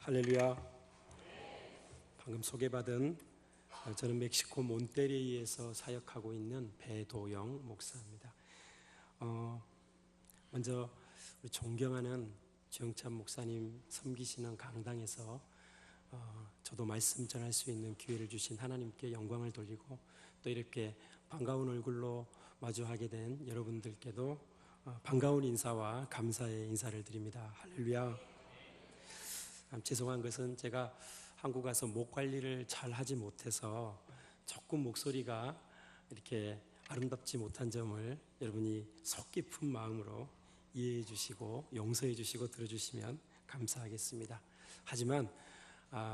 할렐루야. 방금 소개받은 저는 멕시코 몬테리에서 사역하고 있는 배도영 목사입니다. 먼저 우리 존경하는 주영찬 목사님 섬기시는 강당에서 저도 말씀 전할 수 있는 기회를 주신 하나님께 영광을 돌리고, 또 이렇게 반가운 얼굴로 마주하게 된 여러분들께도 반가운 인사와 감사의 인사를 드립니다. 할렐루야. 죄송한 것은 제가 한국 와서 목 관리를 잘 하지 못해서 조금 목소리가 이렇게 아름답지 못한 점을 여러분이 속 깊은 마음으로 이해해 주시고 용서해 주시고 들어주시면 감사하겠습니다. 하지만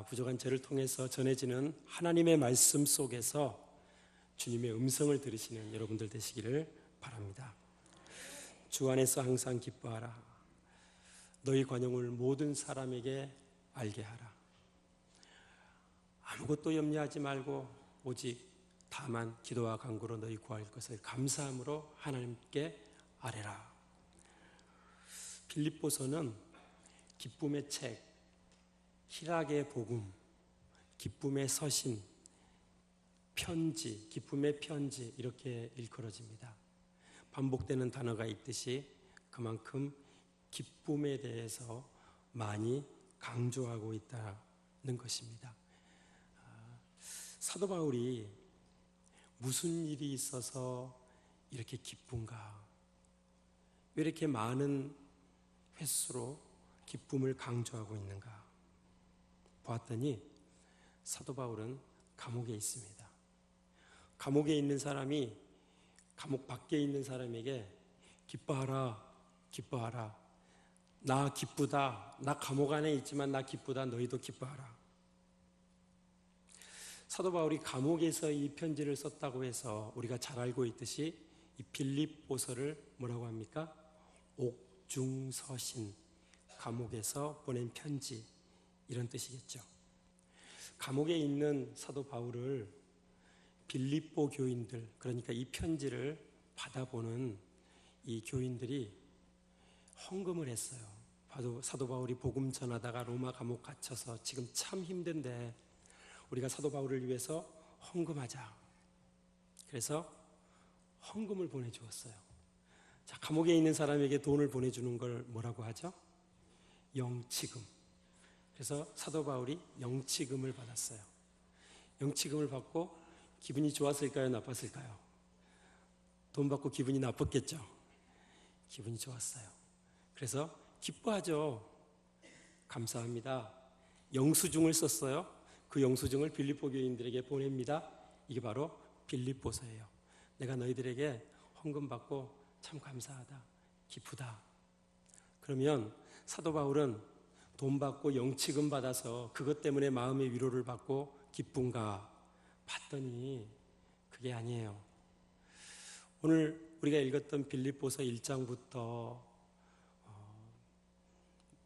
부족한 저를 통해서 전해지는 하나님의 말씀 속에서 주님의 음성을 들으시는 여러분들 되시기를 바랍니다. 주 안에서 항상 기뻐하라. 너희 관용을 모든 사람에게 알게 하라. 아무것도 염려하지 말고 오직 다만 기도와 간구로 너희 구할 것을 감사함으로 하나님께 아뢰라. 빌립보서는 기쁨의 책, 희락의 복음, 기쁨의 서신, 편지, 기쁨의 편지 이렇게 일컬어집니다. 반복되는 단어가 있듯이 그만큼 기쁨에 대해서 많이 강조하고 있다는 것입니다. 사도 바울이 무슨 일이 있어서 이렇게 기쁜가? 왜 이렇게 많은 횟수로 기쁨을 강조하고 있는가? 보았더니 사도 바울은 감옥에 있습니다. 감옥에 있는 사람이 감옥 밖에 있는 사람에게 기뻐하라, 기뻐하라. 나 기쁘다. 나 감옥 안에 있지만 나 기쁘다. 너희도 기뻐하라. 사도 바울이 감옥에서 이 편지를 썼다고 해서 우리가 잘 알고 있듯이 이 빌립보서를 뭐라고 합니까? 옥중서신, 감옥에서 보낸 편지, 이런 뜻이겠죠. 감옥에 있는 사도 바울을 빌립보 교인들, 그러니까 이 편지를 받아보는 이 교인들이 헌금을 했어요. 사도 바울이 복음 전하다가 로마 감옥 갇혀서 지금 참 힘든데 우리가 사도 바울을 위해서 헌금하자. 그래서 헌금을 보내주었어요. 자, 감옥에 있는 사람에게 돈을 보내주는 걸 뭐라고 하죠? 영치금. 그래서 사도 바울이 영치금을 받았어요. 영치금을 받고 기분이 좋았을까요? 나빴을까요? 돈 받고 기분이 나빴겠죠? 기분이 좋았어요. 그래서 기뻐하죠. 감사합니다. 영수증을 썼어요. 그 영수증을 빌립보 교인들에게 보냅니다. 이게 바로 빌립보서예요. 내가 너희들에게 헌금 받고 참 감사하다, 기쁘다. 그러면 사도 바울은 돈 받고 영치금 받아서 그것 때문에 마음의 위로를 받고 기쁜가? 봤더니 그게 아니에요. 오늘 우리가 읽었던 빌립보서 1장부터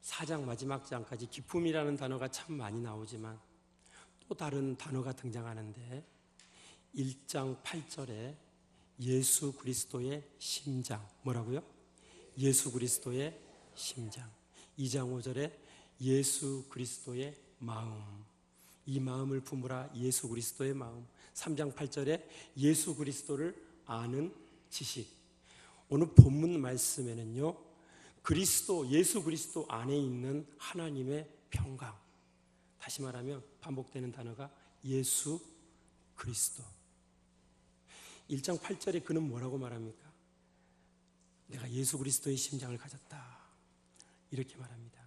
4장 마지막 장까지 기쁨이라는 단어가 참 많이 나오지만 또 다른 단어가 등장하는데 1장 8절에 예수 그리스도의 심장, 뭐라고요? 예수 그리스도의 심장. 2장 5절에 예수 그리스도의 마음, 이 마음을 품으라, 예수 그리스도의 마음. 3장 8절에 예수 그리스도를 아는 지식. 오늘 본문 말씀에는요, 그리스도, 예수 그리스도 안에 있는 하나님의 평강. 다시 말하면 반복되는 단어가 예수 그리스도. 1장 8절에 그는 뭐라고 말합니까? 내가 예수 그리스도의 심장을 가졌다. 이렇게 말합니다.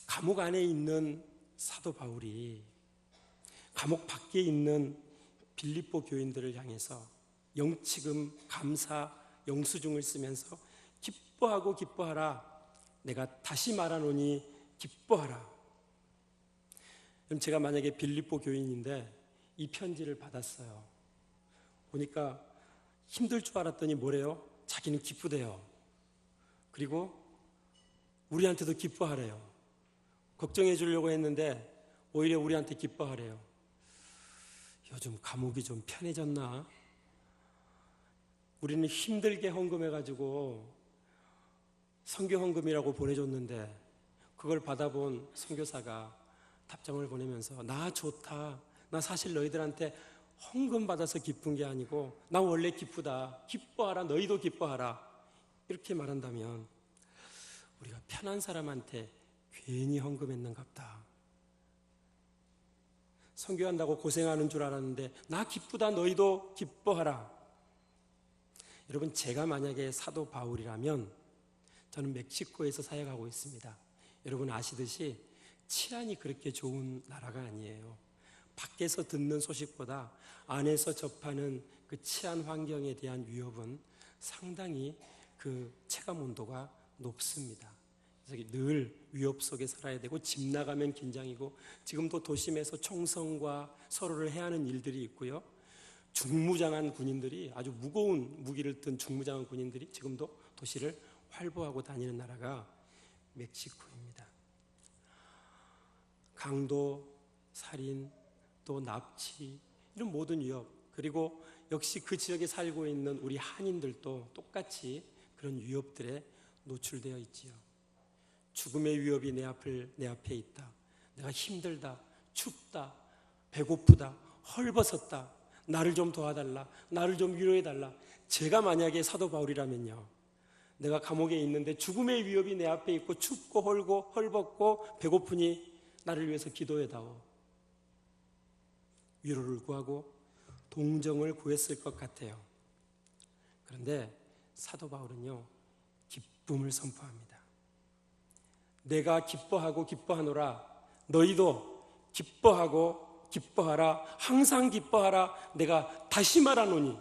감옥 안에 있는 사도 바울이 감옥 밖에 있는 빌립보 교인들을 향해서 영치금, 감사, 영수증을 쓰면서 기뻐하고 기뻐하라. 내가 다시 말하노니 기뻐하라. 그럼 제가 만약에 빌립보 교인인데 이 편지를 받았어요. 보니까 힘들 줄 알았더니 뭐래요? 자기는 기쁘대요. 그리고 우리한테도 기뻐하래요. 걱정해 주려고 했는데 오히려 우리한테 기뻐하래요. 요즘 감옥이 좀 편해졌나? 우리는 힘들게 헌금해가지고 선교 헌금이라고 보내줬는데 그걸 받아본 선교사가 답장을 보내면서 나 좋다. 나 사실 너희들한테 헌금 받아서 기쁜 게 아니고 나 원래 기쁘다. 기뻐하라. 너희도 기뻐하라. 이렇게 말한다면 우리가 편한 사람한테 괜히 헌금했는갑다. 선교한다고 고생하는 줄 알았는데 나 기쁘다. 너희도 기뻐하라. 여러분, 제가 만약에 사도 바울이라면 저는 멕시코에서 사역하고 있습니다. 여러분 아시듯이 치안이 그렇게 좋은 나라가 아니에요. 밖에서 듣는 소식보다 안에서 접하는 그 치안 환경에 대한 위협은 상당히 그 체감 온도가 높습니다. 그래서 늘 위협 속에 살아야 되고 집 나가면 긴장이고 지금도 도심에서 총성과 서로를 해하는 일들이 있고요. 중무장한 군인들이 아주 무거운 무기를 든 중무장한 군인들이 지금도 도시를 활보하고 다니는 나라가 멕시코입니다. 강도, 살인, 또 납치 이런 모든 위협, 그리고 역시 그 지역에 살고 있는 우리 한인들도 똑같이 그런 위협들에 노출되어 있지요. 죽음의 위협이 내 앞에 있다. 내가 힘들다, 춥다, 배고프다, 헐벗었다. 나를 좀 도와달라. 나를 좀 위로해달라. 제가 만약에 사도 바울이라면요, 내가 감옥에 있는데 죽음의 위협이 내 앞에 있고 춥고 헐고 헐벗고 배고프니 나를 위해서 기도해다오. 위로를 구하고 동정을 구했을 것 같아요. 그런데 사도 바울은요, 기쁨을 선포합니다. 내가 기뻐하고 기뻐하노라. 너희도 기뻐하고 기뻐하라. 항상 기뻐하라. 내가 다시 말하노니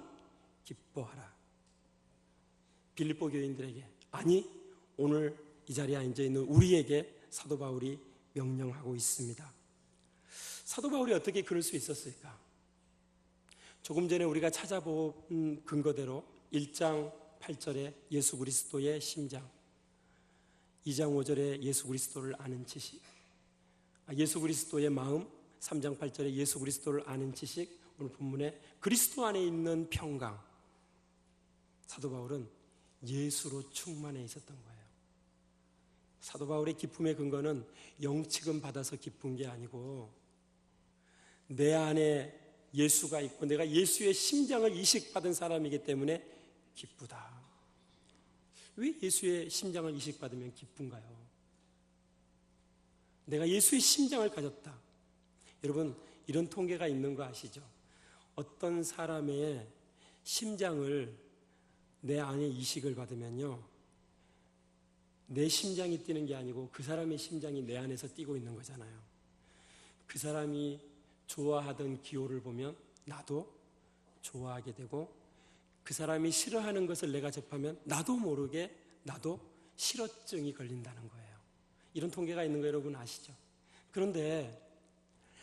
기뻐하라. 빌립보 교인들에게, 아니 오늘 이 자리에 앉아 있는 우리에게 사도 바울이 명령하고 있습니다. 사도 바울이 어떻게 그럴 수 있었을까? 조금 전에 우리가 찾아본 근거대로 1장 8절에 예수 그리스도의 심장, 2장 5절에 예수 그리스도를 아는 지식, 예수 그리스도의 마음, 3장 8절에 예수 그리스도를 아는 지식, 오늘 본문에 그리스도 안에 있는 평강. 사도 바울은 예수로 충만해 있었던 거예요. 사도 바울의 기쁨의 근거는 영치금 받아서 기쁜 게 아니고 내 안에 예수가 있고 내가 예수의 심장을 이식받은 사람이기 때문에 기쁘다. 왜 예수의 심장을 이식받으면 기쁜가요? 내가 예수의 심장을 가졌다. 여러분, 이런 통계가 있는 거 아시죠? 어떤 사람의 심장을 내 안에 이식을 받으면요, 내 심장이 뛰는 게 아니고 그 사람의 심장이 내 안에서 뛰고 있는 거잖아요. 그 사람이 좋아하던 기호를 보면 나도 좋아하게 되고, 그 사람이 싫어하는 것을 내가 접하면 나도 모르게 나도 싫어증이 걸린다는 거예요. 이런 통계가 있는 거 여러분 아시죠? 그런데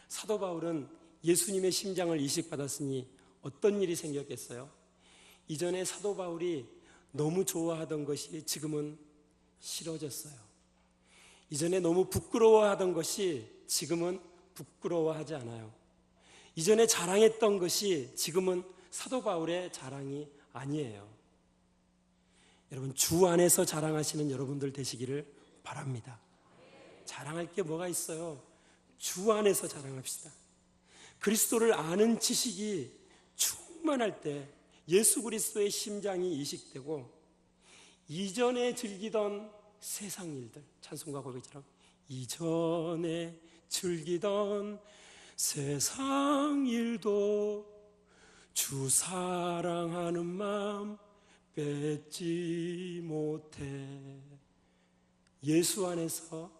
사도 바울은 예수님의 심장을 이식받았으니 어떤 일이 생겼겠어요? 이전에 사도 바울이 너무 좋아하던 것이 지금은 싫어졌어요. 이전에 너무 부끄러워하던 것이 지금은 부끄러워하지 않아요. 이전에 자랑했던 것이 지금은 사도 바울의 자랑이 아니에요. 여러분, 주 안에서 자랑하시는 여러분들 되시기를 바랍니다. 자랑할 게 뭐가 있어요? 주 안에서 자랑합시다. 그리스도를 아는 지식이 충만할 때 예수 그리스도의 심장이 이식되고 이전에 즐기던 세상 일들, 찬송가 고백처럼 이전에 즐기던 세상 일도 주 사랑하는 마음 뺏지 못해. 예수 안에서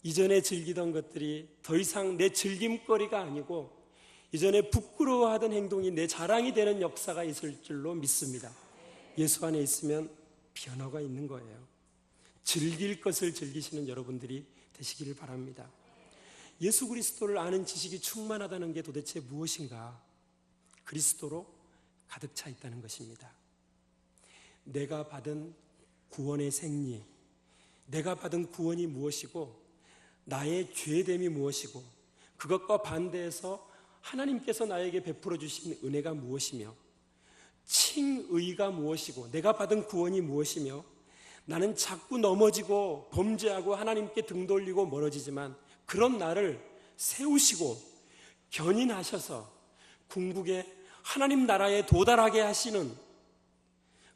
이전에 즐기던 것들이 더 이상 내 즐김거리가 아니고 이전에 부끄러워하던 행동이 내 자랑이 되는 역사가 있을 줄로 믿습니다. 예수 안에 있으면 변화가 있는 거예요. 즐길 것을 즐기시는 여러분들이 되시기를 바랍니다. 예수 그리스도를 아는 지식이 충만하다는 게 도대체 무엇인가? 그리스도로 가득 차 있다는 것입니다. 내가 받은 구원의 생리, 내가 받은 구원이 무엇이고 나의 죄됨이 무엇이고 그것과 반대해서 하나님께서 나에게 베풀어 주신 은혜가 무엇이며 칭의가 무엇이고 내가 받은 구원이 무엇이며 나는 자꾸 넘어지고 범죄하고 하나님께 등 돌리고 멀어지지만 그런 나를 세우시고 견인하셔서 궁극의 하나님 나라에 도달하게 하시는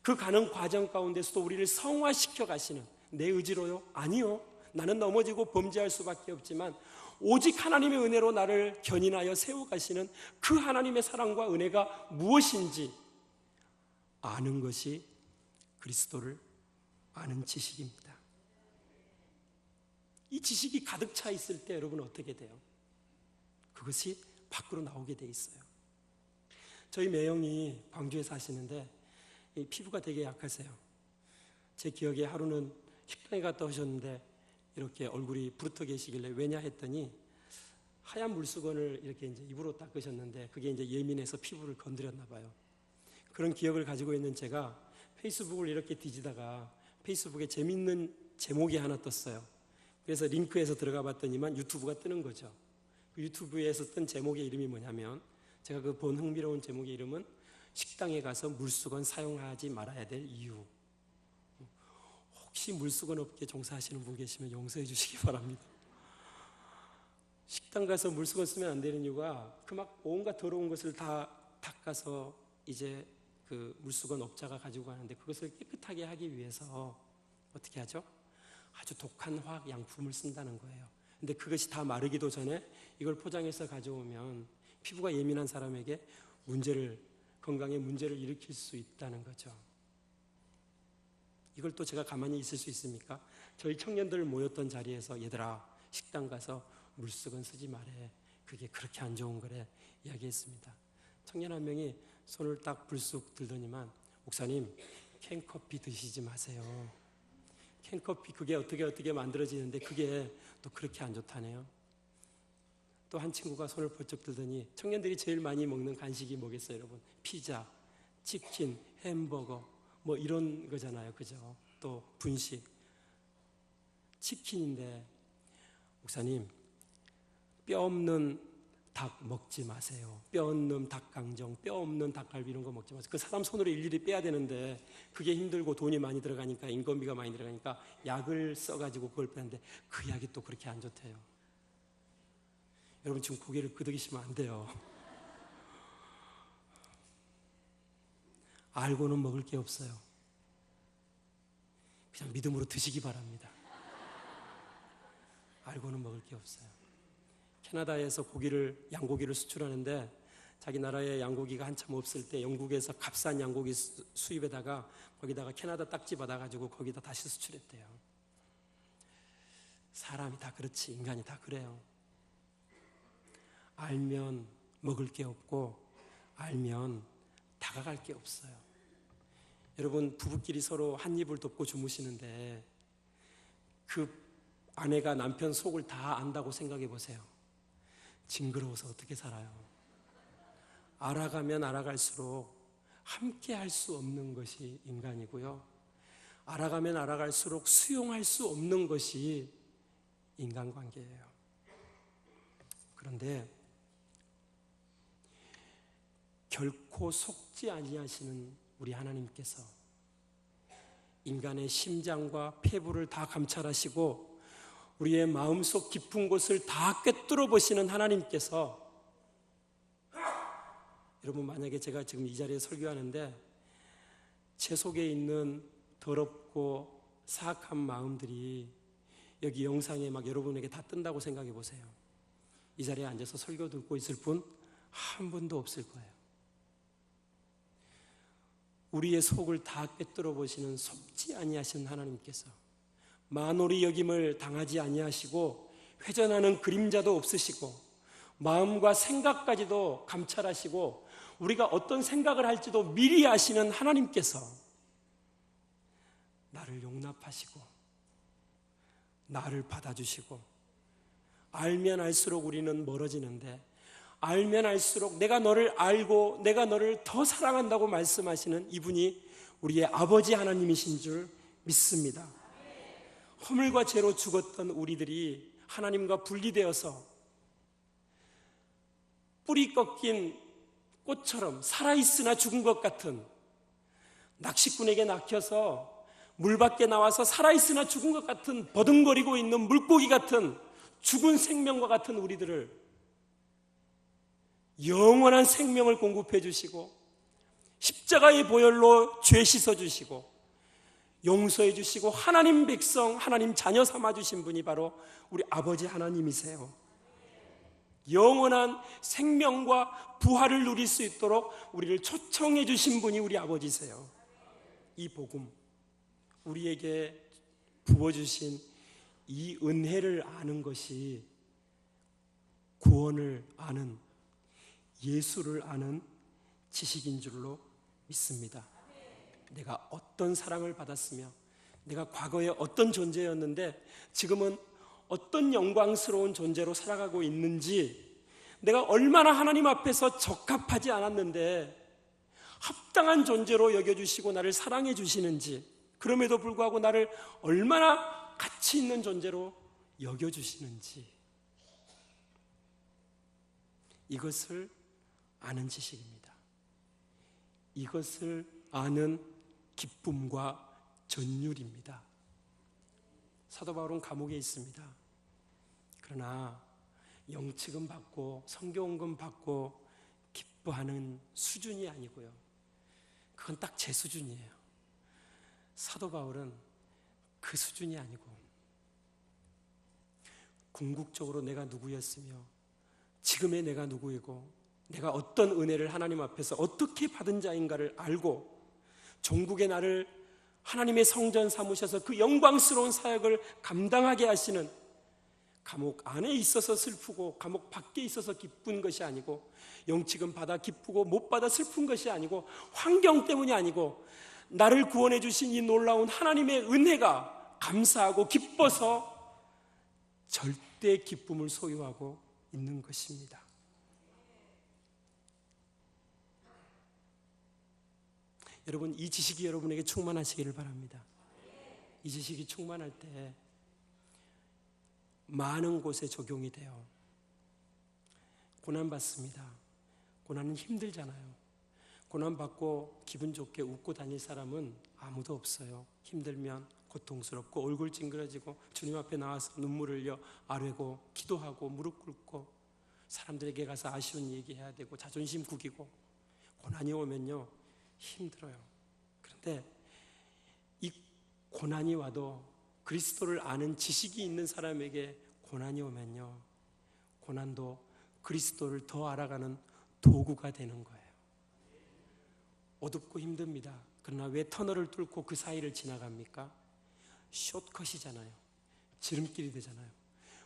그 가는 과정 가운데서도 우리를 성화시켜 가시는 내 의지로요? 아니요. 나는 넘어지고 범죄할 수밖에 없지만 오직 하나님의 은혜로 나를 견인하여 세워가시는 그 하나님의 사랑과 은혜가 무엇인지 아는 것이 그리스도를 아는 지식입니다. 이 지식이 가득 차 있을 때 여러분 어떻게 돼요? 그것이 밖으로 나오게 돼 있어요. 저희 매형이 광주에 사시는데 이 피부가 되게 약하세요. 제 기억에 하루는 식당에 갔다 오셨는데 이렇게 얼굴이 부르터 계시길래 왜냐 했더니 하얀 물수건을 이렇게 이제 입으로 닦으셨는데 그게 이제 예민해서 피부를 건드렸나 봐요. 그런 기억을 가지고 있는 제가 페이스북을 이렇게 뒤지다가 페이스북에 재밌는 제목이 하나 떴어요. 그래서 링크에서 들어가 봤더니만 유튜브가 뜨는 거죠. 그 유튜브에서 뜬 제목의 이름이 뭐냐면 제가 그 본 흥미로운 제목의 이름은 식당에 가서 물수건 사용하지 말아야 될 이유. 혹시 물수건 업계 종사하시는 분 계시면 용서해 주시기 바랍니다. 식당 가서 물수건 쓰면 안 되는 이유가 그 막 온갖 더러운 것을 다 닦아서 이제 그 물수건 업자가 가지고 가는데 그것을 깨끗하게 하기 위해서 어떻게 하죠? 아주 독한 화학 양품을 쓴다는 거예요. 근데 그것이 다 마르기도 전에 이걸 포장해서 가져오면 피부가 예민한 사람에게 건강에 문제를 일으킬 수 있다는 거죠. 이걸 또 제가 가만히 있을 수 있습니까? 저희 청년들 모였던 자리에서 얘들아 식당 가서 물수건 쓰지 말래. 그게 그렇게 안 좋은 거래 이야기했습니다. 청년 한 명이 손을 딱 불쑥 들더니만 목사님 캔커피 드시지 마세요. 캔커피 그게 어떻게 만들어지는데 그게 또 그렇게 안 좋다네요. 또 한 친구가 손을 번쩍 들더니 청년들이 제일 많이 먹는 간식이 뭐겠어요 여러분? 피자, 치킨, 햄버거 뭐 이런 거잖아요. 그죠? 또 분식 치킨인데 목사님 뼈 없는 닭 먹지 마세요. 뼈 없는 닭강정, 뼈 없는 닭갈비 이런 거 먹지 마세요. 그 사람 손으로 일일이 빼야 되는데 그게 힘들고 돈이 많이 들어가니까 인건비가 많이 들어가니까 약을 써가지고 그걸 빼는데 그 약이 또 그렇게 안 좋대요. 여러분 지금 고개를 끄덕이시면 안 돼요. 알고는 먹을 게 없어요. 그냥 믿음으로 드시기 바랍니다. 알고는 먹을 게 없어요. 캐나다에서 양고기를 수출하는데 자기 나라에 양고기가 한참 없을 때 영국에서 값싼 양고기 수입에다가 거기다가 캐나다 딱지 받아가지고 거기다 다시 수출했대요. 사람이 다 그렇지, 인간이 다 그래요. 알면 먹을 게 없고 알면 다가갈 게 없어요. 여러분 부부끼리 서로 한 입을 덮고 주무시는데 그 아내가 남편 속을 다 안다고 생각해 보세요. 징그러워서 어떻게 살아요? 알아가면 알아갈수록 함께 할 수 없는 것이 인간이고요. 알아가면 알아갈수록 수용할 수 없는 것이 인간관계예요. 그런데 결코 속지 아니하시는 우리 하나님께서 인간의 심장과 폐부를 다 감찰하시고 우리의 마음속 깊은 곳을 다 꿰뚫어 보시는 하나님께서 여러분 만약에 제가 지금 이 자리에 설교하는데 제 속에 있는 더럽고 사악한 마음들이 여기 영상에 막 여러분에게 다 뜬다고 생각해 보세요. 이 자리에 앉아서 설교 듣고 있을 분 한 분도 없을 거예요. 우리의 속을 다 꿰뚫어 보시는 속지 아니하시는 하나님께서 만홀히 여김을 당하지 아니하시고 회전하는 그림자도 없으시고 마음과 생각까지도 감찰하시고 우리가 어떤 생각을 할지도 미리 아시는 하나님께서 나를 용납하시고 나를 받아주시고 알면 알수록 우리는 멀어지는데 알면 알수록 내가 너를 알고 내가 너를 더 사랑한다고 말씀하시는 이분이 우리의 아버지 하나님이신 줄 믿습니다. 허물과 죄로 죽었던 우리들이 하나님과 분리되어서 뿌리 꺾인 꽃처럼 살아있으나 죽은 것 같은 낚시꾼에게 낚여서 물 밖에 나와서 살아있으나 죽은 것 같은 버둥거리고 있는 물고기 같은 죽은 생명과 같은 우리들을 영원한 생명을 공급해 주시고 십자가의 보혈로 죄 씻어 주시고 용서해 주시고 하나님 백성, 하나님 자녀 삼아 주신 분이 바로 우리 아버지 하나님이세요. 영원한 생명과 부활을 누릴 수 있도록 우리를 초청해 주신 분이 우리 아버지세요. 이 복음, 우리에게 부어주신 이 은혜를 아는 것이 구원을 아는, 예수를 아는 지식인 줄로 믿습니다. 내가 어떤 사랑을 받았으며 내가 과거에 어떤 존재였는데 지금은 어떤 영광스러운 존재로 살아가고 있는지, 내가 얼마나 하나님 앞에서 적합하지 않았는데 합당한 존재로 여겨주시고 나를 사랑해 주시는지, 그럼에도 불구하고 나를 얼마나 가치 있는 존재로 여겨주시는지, 이것을 아는 지식입니다. 이것을 아는 기쁨과 전율입니다. 사도 바울은 감옥에 있습니다. 그러나 영치금 받고 성교원금 받고 기뻐하는 수준이 아니고요, 그건 딱 제 수준이에요. 사도 바울은 그 수준이 아니고 궁극적으로 내가 누구였으며 지금의 내가 누구이고 내가 어떤 은혜를 하나님 앞에서 어떻게 받은 자인가를 알고 종국의 나를 하나님의 성전 삼으셔서 그 영광스러운 사역을 감당하게 하시는, 감옥 안에 있어서 슬프고 감옥 밖에 있어서 기쁜 것이 아니고, 영치금 받아 기쁘고 못 받아 슬픈 것이 아니고, 환경 때문이 아니고 나를 구원해 주신 이 놀라운 하나님의 은혜가 감사하고 기뻐서 절대 기쁨을 소유하고 있는 것입니다. 여러분, 이 지식이 여러분에게 충만하시기를 바랍니다. 이 지식이 충만할 때 많은 곳에 적용이 돼요. 고난받습니다. 고난은 힘들잖아요. 고난받고 기분 좋게 웃고 다닐 사람은 아무도 없어요. 힘들면 고통스럽고 얼굴 찡그러지고 주님 앞에 나와서 눈물 흘려 아뢰고 기도하고 무릎 꿇고 사람들에게 가서 아쉬운 얘기해야 되고 자존심 구기고, 고난이 오면요 힘들어요. 그런데 이 고난이 와도 그리스도를 아는 지식이 있는 사람에게 고난이 오면요, 고난도 그리스도를 더 알아가는 도구가 되는 거예요. 어둡고 힘듭니다. 그러나 왜 터널을 뚫고 그 사이를 지나갑니까? 숏컷이잖아요. 지름길이 되잖아요.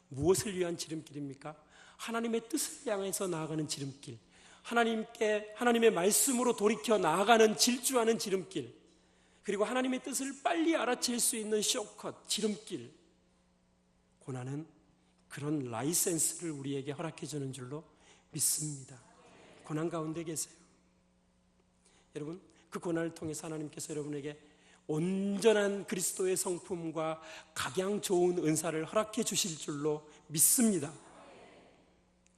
무엇을 위한 지름길입니까? 하나님의 뜻을 향해서 나아가는 지름길, 하나님의 말씀으로 돌이켜 나아가는 질주하는 지름길, 그리고 하나님의 뜻을 빨리 알아챌 수 있는 숏컷, 지름길. 고난은 그런 라이센스를 우리에게 허락해 주는 줄로 믿습니다. 고난 가운데 계세요. 여러분, 그 고난을 통해서 하나님께서 여러분에게 온전한 그리스도의 성품과 각양 좋은 은사를 허락해 주실 줄로 믿습니다.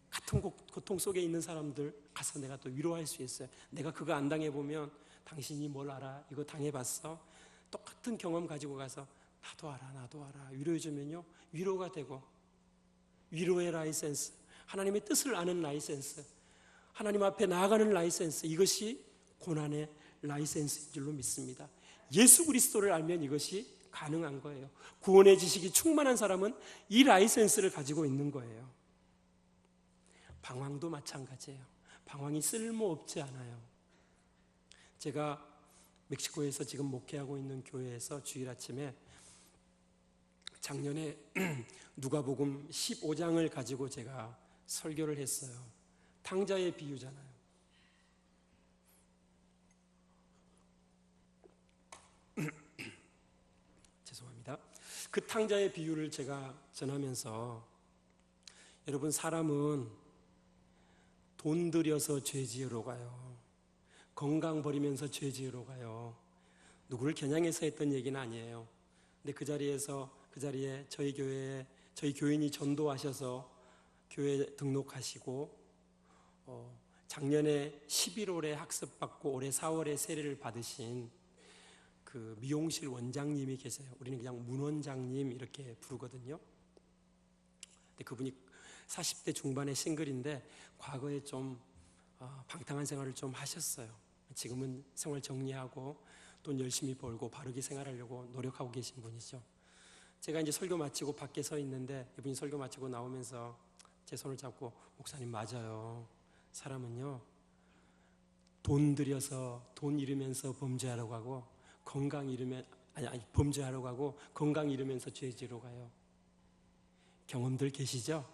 같은 고통 속에 있는 사람들 가서 내가 또 위로할 수 있어요. 내가 그거 안 당해보면 당신이 뭘 알아? 이거 당해봤어? 똑같은 경험 가지고 가서 나도 알아 위로해주면요 위로가 되고, 위로의 라이센스, 하나님의 뜻을 아는 라이센스, 하나님 앞에 나아가는 라이센스, 이것이 고난의 라이센스인 줄로 믿습니다. 예수 그리스도를 알면 이것이 가능한 거예요. 구원의 지식이 충만한 사람은 이 라이센스를 가지고 있는 거예요. 방황도 마찬가지예요. 방황이 쓸모없지 않아요. 제가 멕시코에서 지금 목회하고 있는 교회에서 주일 아침에 작년에 누가복음 15장을 가지고 제가 설교를 했어요. 탕자의 비유잖아요. 죄송합니다. 그 탕자의 비유를 제가 전하면서, 여러분, 사람은 돈 들여서 죄 지으러 가요. 건강 버리면서 죄 지으러 가요. 누구를 겨냥해서 했던 얘기는 아니에요. 근데 그 자리에 저희 교인이 전도하셔서 교회 등록하시고, 작년에 11월에 학습받고 올해 4월에 세례를 받으신 그 미용실 원장님이 계세요. 우리는 그냥 문 원장님 이렇게 부르거든요. 근데 그분이 40대 중반의 싱글인데 과거에 좀 방탕한 생활을 좀 하셨어요. 지금은 생활 정리하고 돈 열심히 벌고 바르게 생활하려고 노력하고 계신 분이죠. 제가 이제 설교 마치고 밖에 서 있는데 이분이 설교 마치고 나오면서 제 손을 잡고 목사님 맞아요. 사람은요 돈 들여서 돈 잃으면서 범죄하려고 하고 건강 잃으면 범죄하려고 하고 건강 잃으면서 죄 지으러 가요. 경험들 계시죠?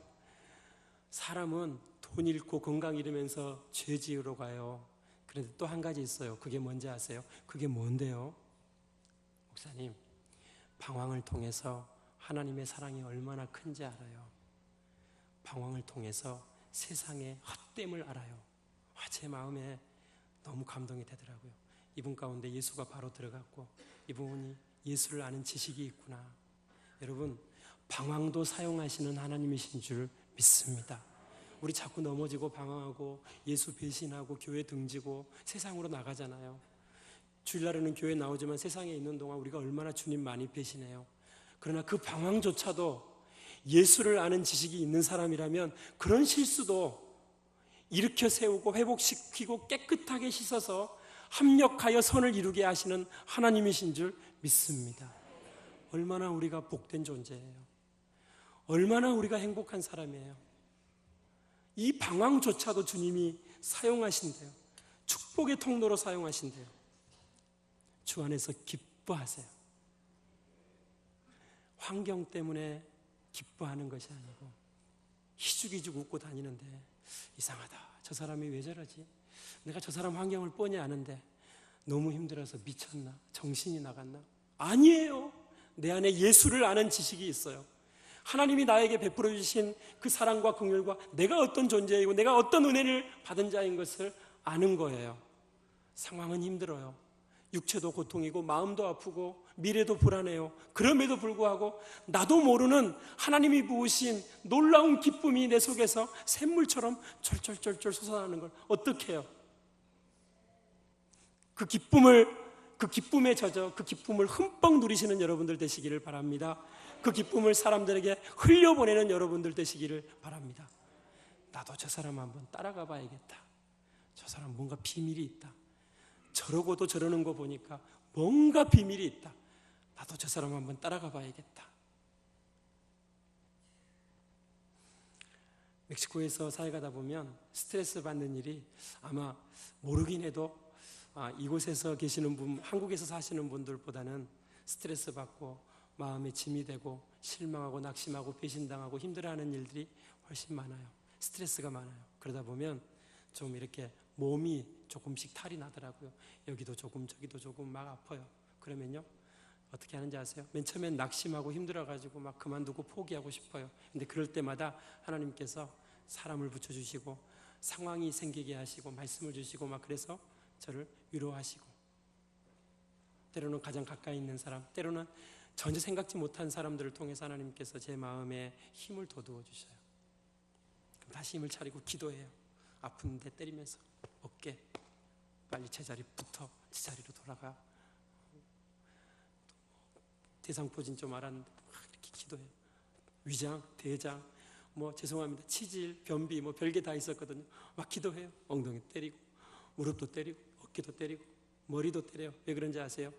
사람은 돈 잃고 건강 잃으면서 죄 지으러 가요. 그런데 또 한 가지 있어요. 그게 뭔지 아세요? 그게 뭔데요? 목사님, 방황을 통해서 하나님의 사랑이 얼마나 큰지 알아요. 방황을 통해서 세상의 헛됨을 알아요. 제 마음에 너무 감동이 되더라고요. 이분 가운데 예수가 바로 들어갔고 이분이 예수를 아는 지식이 있구나. 여러분, 방황도 사용하시는 하나님이신 줄 믿습니다. 우리 자꾸 넘어지고 방황하고 예수 배신하고 교회 등지고 세상으로 나가잖아요. 주일날에는 교회 나오지만 세상에 있는 동안 우리가 얼마나 주님 많이 배신해요. 그러나 그 방황조차도 예수를 아는 지식이 있는 사람이라면 그런 실수도 일으켜 세우고 회복시키고 깨끗하게 씻어서 합력하여 선을 이루게 하시는 하나님이신 줄 믿습니다. 얼마나 우리가 복된 존재예요. 얼마나 우리가 행복한 사람이에요. 이 방황조차도 주님이 사용하신대요. 축복의 통로로 사용하신대요. 주 안에서 기뻐하세요. 환경 때문에 기뻐하는 것이 아니고 희죽희죽 웃고 다니는데 이상하다. 저 사람이 왜 저러지? 내가 저 사람 환경을 뻔히 아는데 너무 힘들어서 미쳤나? 정신이 나갔나? 아니에요. 내 안에 예수를 아는 지식이 있어요. 하나님이 나에게 베풀어 주신 그 사랑과 긍휼과 내가 어떤 존재이고 내가 어떤 은혜를 받은 자인 것을 아는 거예요. 상황은 힘들어요. 육체도 고통이고 마음도 아프고 미래도 불안해요. 그럼에도 불구하고 나도 모르는 하나님이 부으신 놀라운 기쁨이 내 속에서 샘물처럼 철철철철 솟아나는 걸 어떻게 해요? 그 기쁨에 젖어 그 기쁨을 흠뻑 누리시는 여러분들 되시기를 바랍니다. 그 기쁨을 사람들에게 흘려보내는 여러분들 되시기를 바랍니다. 나도 저 사람 한번 따라가 봐야겠다. 저 사람 뭔가 비밀이 있다. 저러고도 저러는 거 보니까 뭔가 비밀이 있다. 나도 저 사람 한번 따라가 봐야겠다. 멕시코에서 사회 가다 보면 스트레스 받는 일이 아마 모르긴 해도 이곳에서 계시는 분, 한국에서 사시는 분들보다는 스트레스 받고 마음에 짐이 되고 실망하고 낙심하고 배신당하고 힘들어하는 일들이 훨씬 많아요. 스트레스가 많아요. 그러다 보면 좀 이렇게 몸이 조금씩 탈이 나더라고요. 여기도 조금 저기도 조금 막 아파요. 그러면요 어떻게 하는지 아세요? 맨 처음엔 낙심하고 힘들어가지고 막 그만두고 포기하고 싶어요. 근데 그럴 때마다 하나님께서 사람을 붙여주시고 상황이 생기게 하시고 말씀을 주시고 막 그래서 저를 위로하시고 때로는 가장 가까이 있는 사람, 때로는 전혀 생각지 못한 사람들을 통해서 하나님께서 제 마음에 힘을 돋워 주셔요. 그럼 다시 힘을 차리고 기도해요. 아픈데 때리면서 어깨 빨리 제자리 붙어 제자리로 돌아가. 대상포진 좀 알았는데 이렇게 기도해요. 위장, 대장, 죄송합니다. 치질, 변비 별게 다 있었거든요. 막 기도해요. 엉덩이 때리고 무릎도 때리고 어깨도 때리고 머리도 때려요. 왜 그런지 아세요?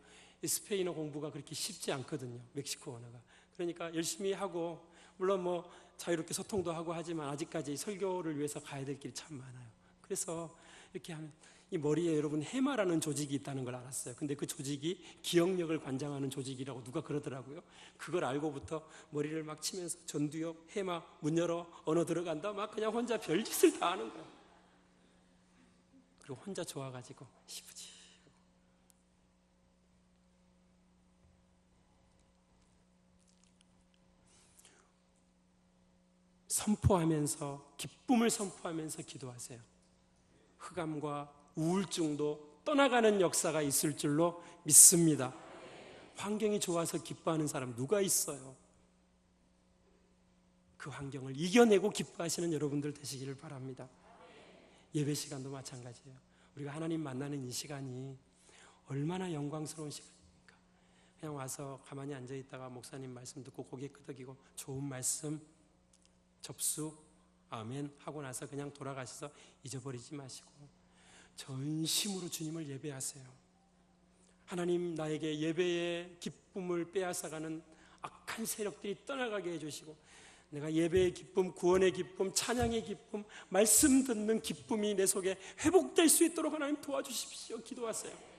스페인어 공부가 그렇게 쉽지 않거든요. 멕시코 언어가. 그러니까 열심히 하고 물론 자유롭게 소통도 하고 하지만 아직까지 설교를 위해서 가야 될 길이 참 많아요. 그래서 이렇게 하면 이 머리에 여러분 해마라는 조직이 있다는 걸 알았어요. 근데 그 조직이 기억력을 관장하는 조직이라고 누가 그러더라고요. 그걸 알고부터 머리를 막 치면서 전두엽, 해마, 문 열어, 언어 들어간다 막 그냥 혼자 별짓을 다 하는 거예요. 그리고 혼자 좋아가지고 시부지. 선포하면서 기쁨을 선포하면서 기도하세요. 흑암과 우울증도 떠나가는 역사가 있을 줄로 믿습니다. 환경이 좋아서 기뻐하는 사람 누가 있어요? 그 환경을 이겨내고 기뻐하시는 여러분들 되시기를 바랍니다. 예배 시간도 마찬가지예요. 우리가 하나님 만나는 이 시간이 얼마나 영광스러운 시간입니까? 그냥 와서 가만히 앉아 있다가 목사님 말씀 듣고 고개 끄덕이고 좋은 말씀 접수 아멘 하고 나서 그냥 돌아가셔서 잊어버리지 마시고 전심으로 주님을 예배하세요. 하나님, 나에게 예배의 기쁨을 빼앗아가는 악한 세력들이 떠나가게 해주시고 내가 예배의 기쁨, 구원의 기쁨, 찬양의 기쁨, 말씀 듣는 기쁨이 내 속에 회복될 수 있도록 하나님 도와주십시오. 기도하세요.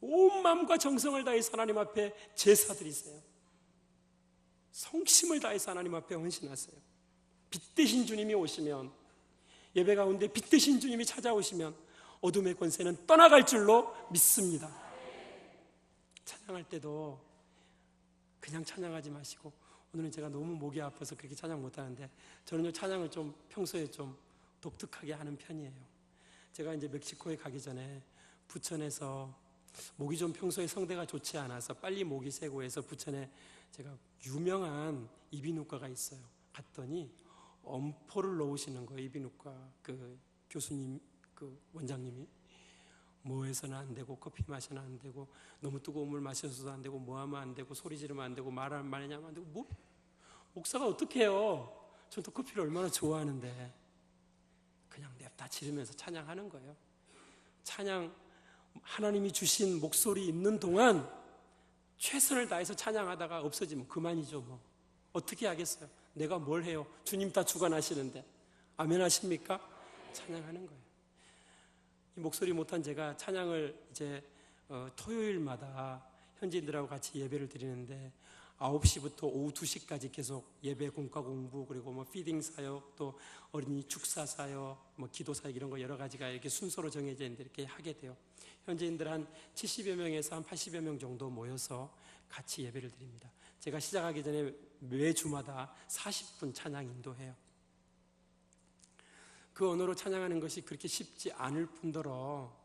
온 마음과 정성을 다해서 하나님 앞에 제사 드리세요. 성심을 다해서 하나님 앞에 헌신하세요. 빛 되신 주님이 오시면, 예배 가운데 빛 되신 주님이 찾아오시면 어둠의 권세는 떠나갈 줄로 믿습니다. 찬양할 때도 그냥 찬양하지 마시고, 오늘은 제가 너무 목이 아파서 그렇게 찬양 못하는데 저는요 찬양을 좀 평소에 좀 독특하게 하는 편이에요. 제가 이제 멕시코에 가기 전에 부천에서 목이 좀 평소에 성대가 좋지 않아서 빨리 목이 새고 해서 부천에 제가 유명한 이비인후과가 있어요. 갔더니 엄포를 넣으시는 거예요. 이비인후과 그 교수님, 그 원장님이. 뭐 해서는 안 되고 커피 마셔는 안 되고 너무 뜨거운 물 마셔서도 안 되고 뭐 하면 안 되고 소리 지르면 안 되고 말하면 안 되고 뭐 목사가 어떻게 해요? 전 또 커피를 얼마나 좋아하는데 그냥 냅다 지르면서 찬양하는 거예요. 찬양, 하나님이 주신 목소리 있는 동안 최선을 다해서 찬양하다가 없어지면 그만이죠. 뭐 어떻게 하겠어요? 내가 뭘 해요? 주님 다 주관하시는데. 아멘 하십니까? 찬양하는 거예요. 이 목소리 못한 제가 찬양을 이제 토요일마다 현지인들하고 같이 예배를 드리는데 9시부터 오후 2시까지 계속 예배 공과 공부, 그리고 뭐 피딩 사역, 또 어린이 축사 사역, 뭐 기도 사역, 이런 거 여러 가지가 이렇게 순서로 정해져 있는데 이렇게 하게 돼요. 현지인들 한 70여 명에서 한 80여 명 정도 모여서 같이 예배를 드립니다. 제가 시작하기 전에 매주마다 40분 찬양 인도해요. 그 언어로 찬양하는 것이 그렇게 쉽지 않을 뿐더러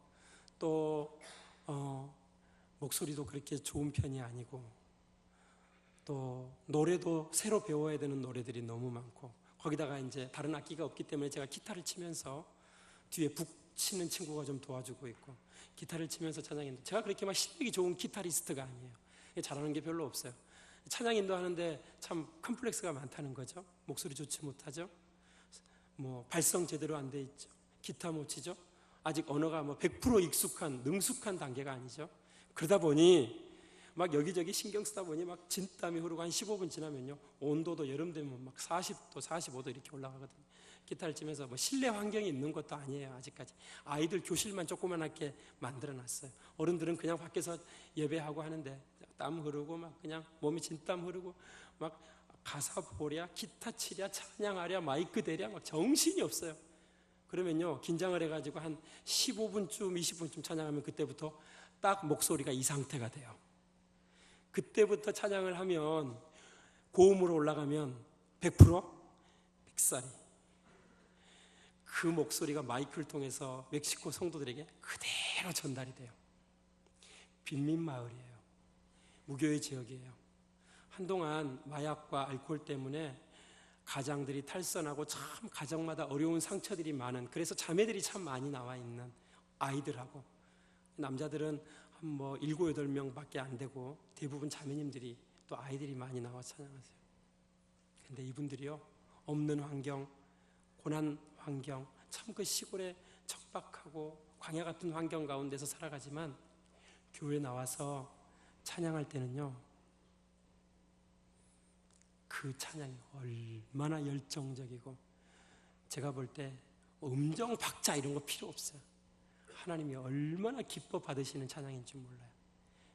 또 목소리도 그렇게 좋은 편이 아니고 또 노래도 새로 배워야 되는 노래들이 너무 많고 거기다가 이제 다른 악기가 없기 때문에 제가 기타를 치면서 뒤에 북 치는 친구가 좀 도와주고 있고 기타를 치면서 찬양인도, 제가 그렇게 막 실력이 좋은 기타리스트가 아니에요. 잘하는 게 별로 없어요. 찬양 인도하는데 참 컴플렉스가 많다는 거죠. 목소리 좋지 못하죠. 뭐 발성 제대로 안 돼 있죠. 기타 못 치죠. 아직 언어가 뭐 100% 익숙한 능숙한 단계가 아니죠. 그러다 보니 막 여기저기 신경 쓰다 보니 막 진땀이 흐르고 한 15분 지나면요 온도도 여름 되면 막 40도 45도 이렇게 올라가거든요. 기타를 치면서 뭐 실내 환경이 있는 것도 아니에요. 아직까지 아이들 교실만 조그만하게 만들어놨어요. 어른들은 그냥 밖에서 예배하고 하는데 땀 흐르고 막 그냥 몸이 진땀 흐르고 막 가사 보랴, 기타 치랴, 찬양하랴, 마이크 대랴 막 정신이 없어요. 그러면요 긴장을 해가지고 한 15분쯤 20분쯤 찬양하면 그때부터 딱 목소리가 이 상태가 돼요. 그때부터 찬양을 하면 고음으로 올라가면 100% 빅살이, 그 목소리가 마이크를 통해서 멕시코 성도들에게 그대로 전달이 돼요. 빈민 마을이에요. 무교의 지역이에요. 한동안 마약과 알코올 때문에 가장들이 탈선하고 참 가정마다 어려운 상처들이 많은, 그래서 자매들이 참 많이 나와 있는 아이들하고 남자들은 한 뭐 7, 8명밖에 안 되고 대부분 자매님들이 또 아이들이 많이 나와 찬양하세요. 근데 이분들이요 없는 환경, 고난 환경, 참 그 시골에 척박하고 광야 같은 환경 가운데서 살아가지만 교회 나와서 찬양할 때는요 그 찬양이 얼마나 열정적이고, 제가 볼 때 음정 박자 이런 거 필요 없어요. 하나님이 얼마나 기뻐 받으시는 찬양인지 몰라요.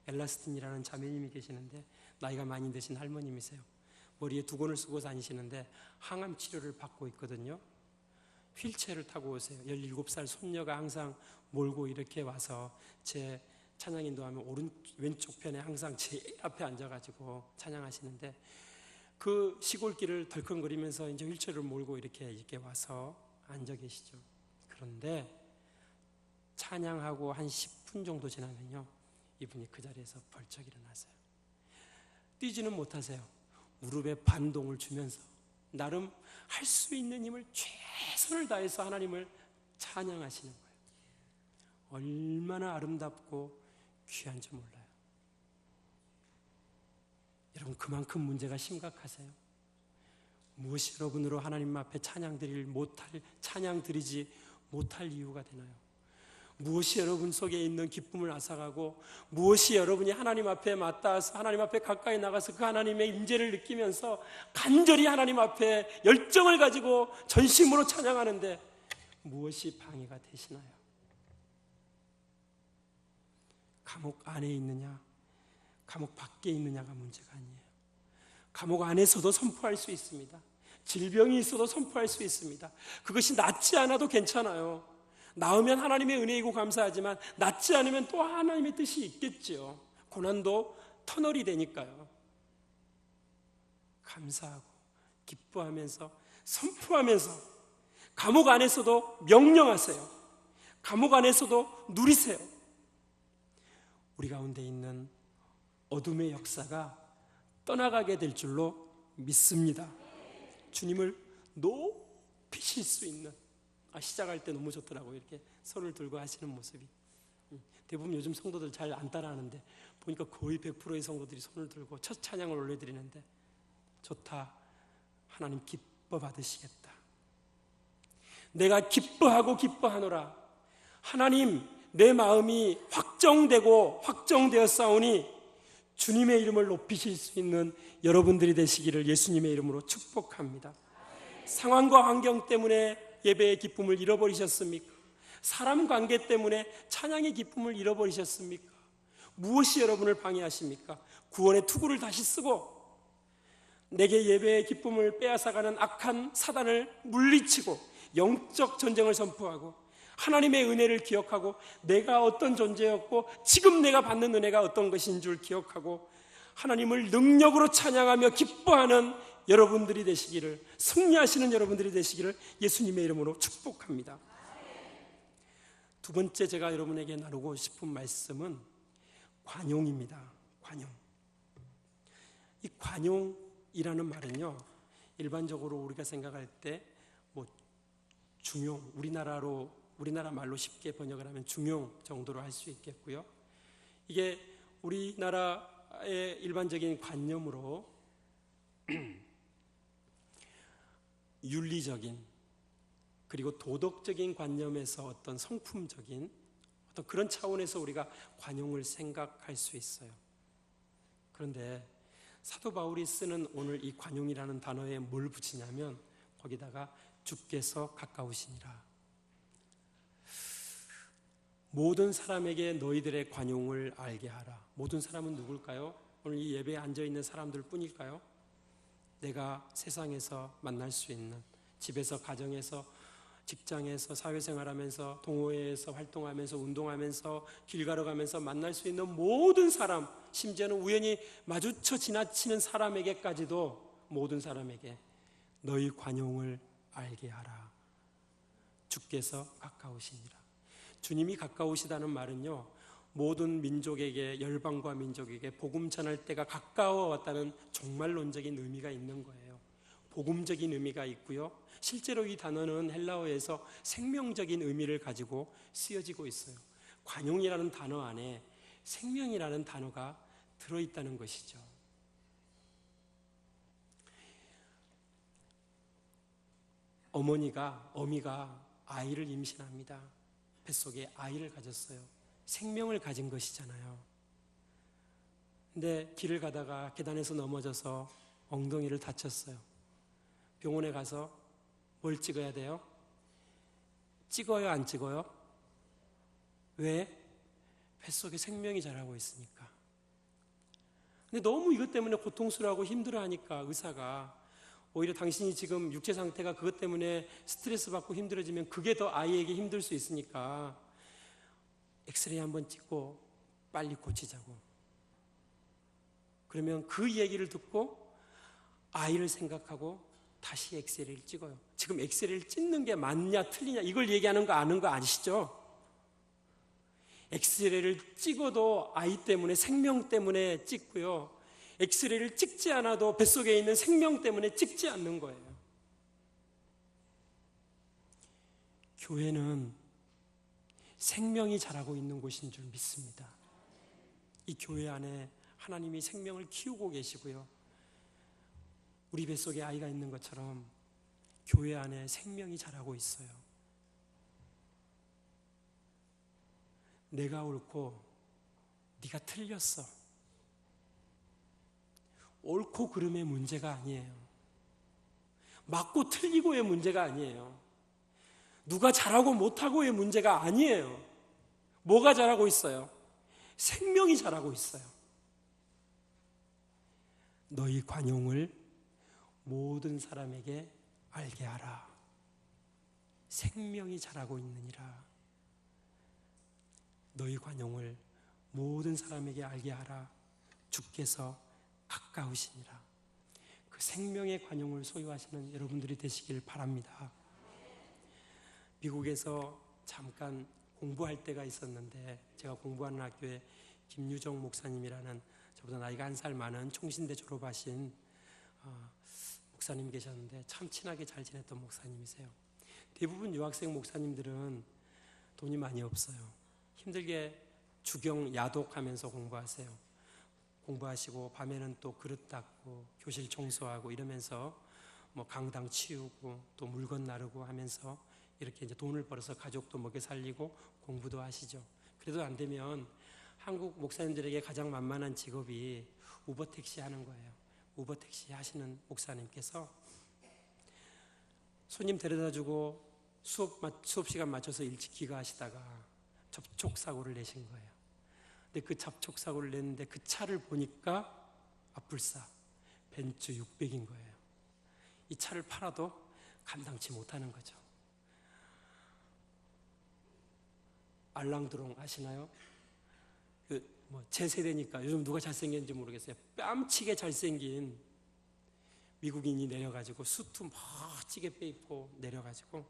엘라스틴이라는 자매님이 계시는데 나이가 많이 드신 할머님이세요. 머리에 두건을 쓰고 다니시는데 항암 치료를 받고 있거든요. 휠체어를 타고 오세요. 17살 손녀가 항상 몰고 이렇게 와서 제 찬양 인도하면 왼쪽 편에 항상 제일 앞에 앉아가지고 찬양하시는데 그 시골길을 덜컹거리면서 이제 휠체어를 몰고 이렇게 와서 앉아 계시죠. 그런데 찬양하고 한 10분 정도 지나면요 이분이 그 자리에서 벌쩍 일어나세요. 뛰지는 못하세요. 무릎에 반동을 주면서 나름 할 수 있는 힘을 최선을 다해서 하나님을 찬양하시는 거예요. 얼마나 아름답고 귀한지 몰라요. 여러분, 그만큼 문제가 심각하세요. 무엇이 여러분으로 하나님 앞에 찬양 드리지 못할 이유가 되나요? 무엇이 여러분 속에 있는 기쁨을 앗아가고, 무엇이 여러분이 하나님 앞에 맞닿아서 하나님 앞에 가까이 나가서 그 하나님의 임재를 느끼면서 간절히 하나님 앞에 열정을 가지고 전심으로 찬양하는데 무엇이 방해가 되시나요? 감옥 안에 있느냐, 감옥 밖에 있느냐가 문제가 아니에요. 감옥 안에서도 선포할 수 있습니다. 질병이 있어도 선포할 수 있습니다. 그것이 낫지 않아도 괜찮아요. 나으면 하나님의 은혜이고 감사하지만 낫지 않으면 또 하나님의 뜻이 있겠죠. 고난도 터널이 되니까요. 감사하고 기뻐하면서 선포하면서 감옥 안에서도 명령하세요. 감옥 안에서도 누리세요. 우리 가운데 있는 어둠의 역사가 떠나가게 될 줄로 믿습니다. 주님을 높이실 수 있는, 시작할 때 너무 좋더라고요. 이렇게 손을 들고 하시는 모습이. 대부분 요즘 성도들 잘 안 따라하는데 보니까 거의 100%의 성도들이 손을 들고 첫 찬양을 올려드리는데, 좋다, 하나님 기뻐 받으시겠다. 내가 기뻐하고 기뻐하노라. 하나님, 내 마음이 확정되고 확정되었사오니 주님의 이름을 높이실 수 있는 여러분들이 되시기를 예수님의 이름으로 축복합니다. 상황과 환경 때문에 예배의 기쁨을 잃어버리셨습니까? 사람 관계 때문에 찬양의 기쁨을 잃어버리셨습니까? 무엇이 여러분을 방해하십니까? 구원의 투구를 다시 쓰고 내게 예배의 기쁨을 빼앗아가는 악한 사단을 물리치고 영적 전쟁을 선포하고 하나님의 은혜를 기억하고 내가 어떤 존재였고 지금 내가 받는 은혜가 어떤 것인 줄 기억하고 하나님을 능력으로 찬양하며 기뻐하는 여러분들이 되시기를, 승리하시는 여러분들이 되시기를 예수님의 이름으로 축복합니다. 두 번째 제가 여러분에게 나누고 싶은 말씀은 관용입니다. 관용. 이 관용이라는 말은요, 일반적으로 우리가 생각할 때 중용, 우리나라 말로 쉽게 번역을 하면 중용 정도로 할 수 있겠고요. 이게 우리나라의 일반적인 관념으로 윤리적인 그리고 도덕적인 관념에서 어떤 성품적인 어떤 그런 차원에서 우리가 관용을 생각할 수 있어요. 그런데 사도 바울이 쓰는 오늘 이 관용이라는 단어에 뭘 붙이냐면 거기다가 주께서 가까우시니라. 모든 사람에게 너희들의 관용을 알게 하라. 모든 사람은 누굴까요? 오늘 이 예배에 앉아있는 사람들 뿐일까요? 내가 세상에서 만날 수 있는, 집에서, 가정에서, 직장에서, 사회생활하면서, 동호회에서 활동하면서, 운동하면서, 길 걸어가면서 만날 수 있는 모든 사람, 심지어는 우연히 마주쳐 지나치는 사람에게까지도 모든 사람에게 너희 관용을 알게 하라. 주께서 가까우시니라. 주님이 가까우시다는 말은요, 모든 민족에게, 열방과 민족에게 복음 전할 때가 가까워왔다는 종말론적인 의미가 있는 거예요. 복음적인 의미가 있고요, 실제로 이 단어는 헬라어에서 생명적인 의미를 가지고 쓰여지고 있어요. 관용이라는 단어 안에 생명이라는 단어가 들어있다는 것이죠. 어미가 아이를 임신합니다. 뱃속에 아이를 가졌어요. 생명을 가진 것이잖아요. 근데 길을 가다가 계단에서 넘어져서 엉덩이를 다쳤어요. 병원에 가서 뭘 찍어야 돼요? 찍어요, 안 찍어요? 왜? 뱃속에 생명이 자라고 있으니까. 근데 너무 이것 때문에 고통스러워하고 힘들어하니까 의사가 오히려 당신이 지금 육체 상태가 그것 때문에 스트레스 받고 힘들어지면 그게 더 아이에게 힘들 수 있으니까 엑스레이 한번 찍고 빨리 고치자고. 그러면 그 얘기를 듣고 아이를 생각하고 다시 엑스레이를 찍어요. 지금 엑스레이를 찍는 게 맞냐 틀리냐 이걸 얘기하는 거 아는 거 아시죠? 엑스레이를 찍어도 아이 때문에, 생명 때문에 찍고요, 엑스레이를 찍지 않아도 뱃속에 있는 생명 때문에 찍지 않는 거예요. 교회는 생명이 자라고 있는 곳인 줄 믿습니다. 이 교회 안에 하나님이 생명을 키우고 계시고요, 우리 뱃속에 아이가 있는 것처럼 교회 안에 생명이 자라고 있어요. 내가 옳고 네가 틀렸어. 옳고 그름의 문제가 아니에요. 맞고 틀리고의 문제가 아니에요. 누가 잘하고 못하고의 문제가 아니에요. 뭐가 자라고 있어요? 생명이 자라고 있어요. 너희 관용을 모든 사람에게 알게 하라. 생명이 자라고 있느니라. 너희 관용을 모든 사람에게 알게 하라. 주께서 가까우시니라. 그 생명의 관용을 소유하시는 여러분들이 되시길 바랍니다. 미국에서 잠깐 공부할 때가 있었는데, 제가 공부하는 학교에 김유정 목사님이라는 저보다 나이가 한 살 많은 총신대 졸업하신 목사님 계셨는데 참 친하게 잘 지냈던 목사님이세요. 대부분 유학생 목사님들은 돈이 많이 없어요. 힘들게 주경 야독하면서 공부하세요. 공부하시고 밤에는 또 그릇 닦고 교실 청소하고 이러면서 뭐 강당 치우고 또 물건 나르고 하면서 이렇게 이제 돈을 벌어서 가족도 먹여 살리고 공부도 하시죠. 그래도 안 되면 한국 목사님들에게 가장 만만한 직업이 우버택시 하는 거예요. 우버택시 하시는 목사님께서 손님 데려다주고 수업 시간 맞춰서 일찍 귀가하시다가 접촉사고를 내신 거예요. 근데 그 접촉사고를 냈는데 그 차를 보니까 앞불사 벤츠 600인 거예요. 이 차를 팔아도 감당치 못하는 거죠. 알랑드롱 아시나요? 제 세대니까 요즘 누가 잘생겼는지 모르겠어요. 뺨치게 잘생긴 미국인이 내려가지고 수트 멋지게 빼입고 내려가지고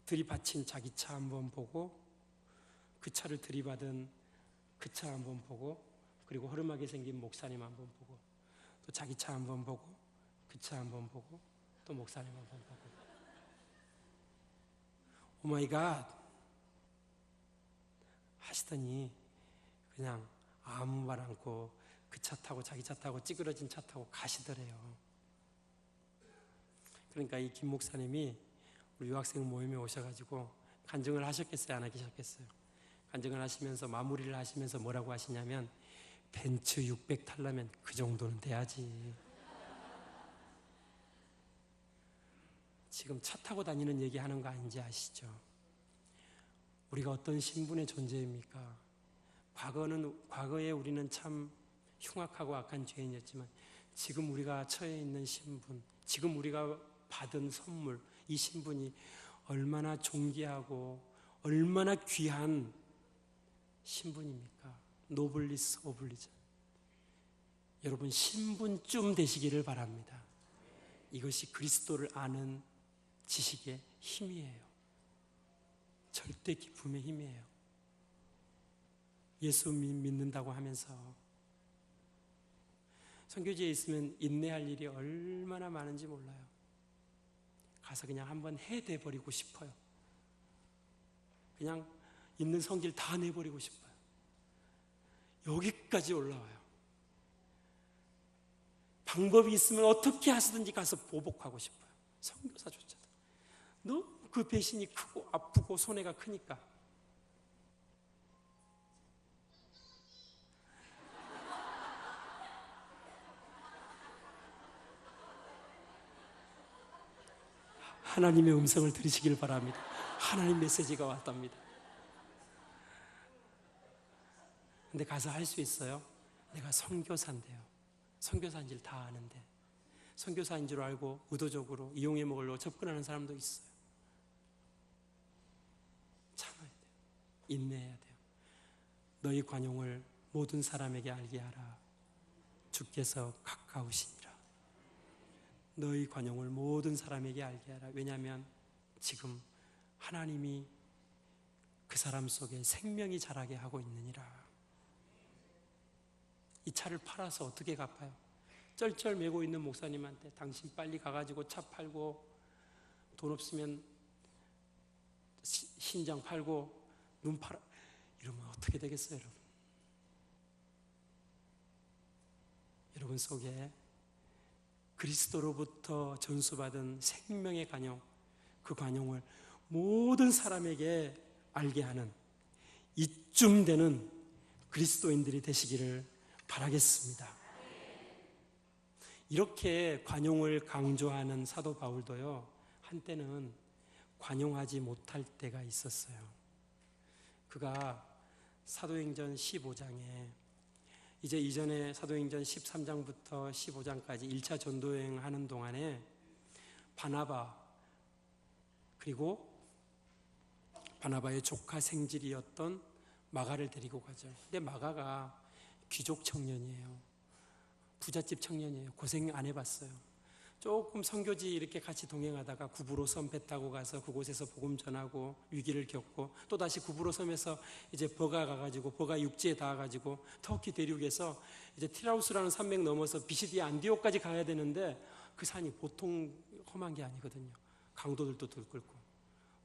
들이받친 자기 차 한번 보고 그 차를 들이받은 그 차 한번 보고 그리고 허름하게 생긴 목사님 한번 보고 또 자기 차 한번 보고 그 차 한번 보고 또 목사님 한번 보고 오마이갓 하시더니 그냥 아무 말 않고 그 차 타고 자기 차 타고 찌그러진 차 타고 가시더래요. 그러니까 이 김 목사님이 우리 유학생 모임에 오셔가지고 간증을 하셨겠어요? 안 하셨겠어요? 간증을 하시면서 마무리를 하시면서 뭐라고 하시냐면 벤츠 600 타려면 그 정도는 돼야지. 지금 차 타고 다니는 얘기하는 거 아닌지 아시죠? 우리가 어떤 신분의 존재입니까? 과거에 우리는 참 흉악하고 악한 죄인이었지만 지금 우리가 처해 있는 신분, 지금 우리가 받은 선물, 이 신분이 얼마나 존귀하고 얼마나 귀한 신분입니까? 노블리스 오블리전. 여러분 신분쯤 되시기를 바랍니다. 이것이 그리스도를 아는 지식의 힘이에요. 절대 기쁨의 힘이에요. 예수 믿는다고 하면서 선교지에 있으면 인내할 일이 얼마나 많은지 몰라요. 가서 그냥 한번 해대 버리고 싶어요. 그냥 있는 성질 다 내버리고 싶어요. 여기까지 올라와요. 방법이 있으면 어떻게 하시든지 가서 보복하고 싶어요. 선교사조차도. 너무 그 배신이 크고 아프고 손해가 크니까. 하나님의 음성을 들으시길 바랍니다. 하나님 메시지가 왔답니다. 근데 가서 할 수 있어요? 내가 선교사인데요. 선교사인 줄 다 아는데 선교사인 줄 알고 의도적으로 이용해 먹으려고 접근하는 사람도 있어요. 참아야 돼요. 인내해야 돼요. 너희 관용을 모든 사람에게 알게 하라. 주께서 가까우시니라. 너희 관용을 모든 사람에게 알게 하라. 왜냐하면 지금 하나님이 그 사람 속에 생명이 자라게 하고 있느니라. 이 차를 팔아서 어떻게 갚아요? 쩔쩔 매고 있는 목사님한테 당신 빨리 가가지고 차 팔고 돈 없으면 신장 팔고 눈 팔아 이러면 어떻게 되겠어요, 여러분? 여러분 속에 그리스도로부터 전수받은 생명의 관용, 그 관용을 모든 사람에게 알게 하는 이쯤 되는 그리스도인들이 되시기를 바라겠습니다. 이렇게 관용을 강조하는 사도 바울도요, 한때는 관용하지 못할 때가 있었어요. 그가 사도행전 15장에 이제 이전에 사도행전 13장부터 15장까지 1차 전도여행 하는 동안에 바나바, 그리고 바나바의 조카 생질이었던 마가를 데리고 가죠. 근데 마가가 귀족 청년이에요. 부잣집 청년이에요. 고생 안 해봤어요. 조금 선교지 이렇게 같이 동행하다가 구브로섬 배 타고 가서 그곳에서 복음 전하고 위기를 겪고, 또 다시 구브로섬에서 이제 버가 가가지고 버가 육지에 닿아가지고 터키 대륙에서 이제 티라우스라는 산맥 넘어서 비시디아 안디옥까지 가야 되는데, 그 산이 보통 험한 게 아니거든요. 강도들도 들끓고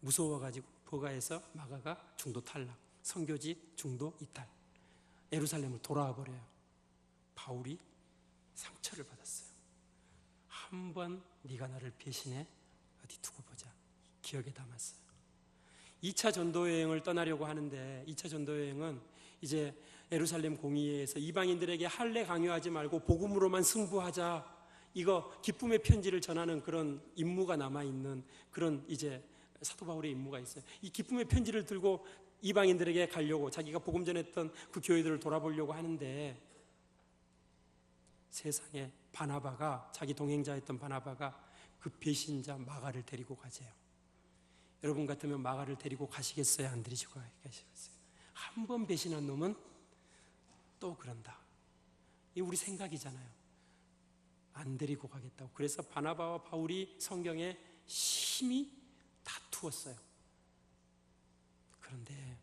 무서워가지고 버가에서 마가가 중도 탈락, 선교지 중도 이탈, 예루살렘을 돌아와 버려요. 바울이 상처를 받았어요. 한번 네가 나를 배신해? 어디 두고 보자. 기억에 담았어요. 2차 전도여행을 떠나려고 하는데, 2차 전도여행은 이제 예루살렘 공의회에서 이방인들에게 할례 강요하지 말고 복음으로만 승부하자, 이거 기쁨의 편지를 전하는 그런 임무가 남아있는 그런 이제 사도 바울의 임무가 있어요. 이 기쁨의 편지를 들고 이방인들에게 가려고, 자기가 복음 전했던 그 교회들을 돌아보려고 하는데, 세상에 바나바가, 자기 동행자였던 바나바가 그 배신자 마가를 데리고 가세요. 여러분 같으면 마가를 데리고 가시겠어요? 안 데리고 가시겠어요? 한 번 배신한 놈은 또 그런다. 이게 우리 생각이잖아요. 안 데리고 가겠다고. 그래서 바나바와 바울이 성경에 심히 다투었어요. 그런데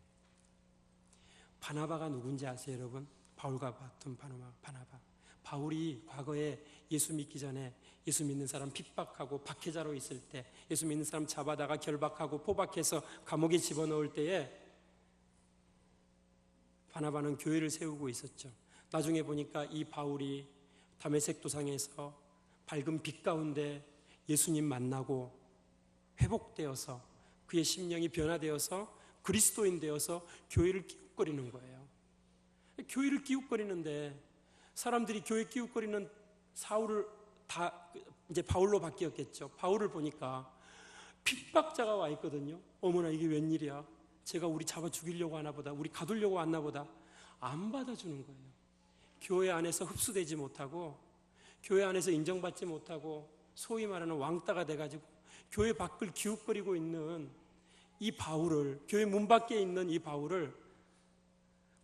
바나바가 누군지 아세요, 여러분? 바울과 같은 바나바. 바울이 과거에 예수 믿기 전에 예수 믿는 사람 핍박하고 박해자로 있을 때, 예수 믿는 사람 잡아다가 결박하고 포박해서 감옥에 집어넣을 때에 바나바는 교회를 세우고 있었죠. 나중에 보니까 이 바울이 다메섹 도상에서 밝은 빛 가운데 예수님 만나고 회복되어서 그의 심령이 변화되어서 그리스도인 되어서 교회를 끼웃거리는 거예요. 교회를 끼웃거리는데, 사람들이 교회 끼웃거리는 사울을 다 이제 바울로 바뀌었겠죠. 바울을 보니까 핍박자가 와 있거든요. 어머나, 이게 웬일이야? 제가 우리 잡아 죽이려고 하나 보다, 우리 가두려고 왔나 보다. 안 받아주는 거예요. 교회 안에서 흡수되지 못하고, 교회 안에서 인정받지 못하고, 소위 말하는 왕따가 돼가지고 교회 밖을 기웃거리고 있는 이 바울을, 교회 문 밖에 있는 이 바울을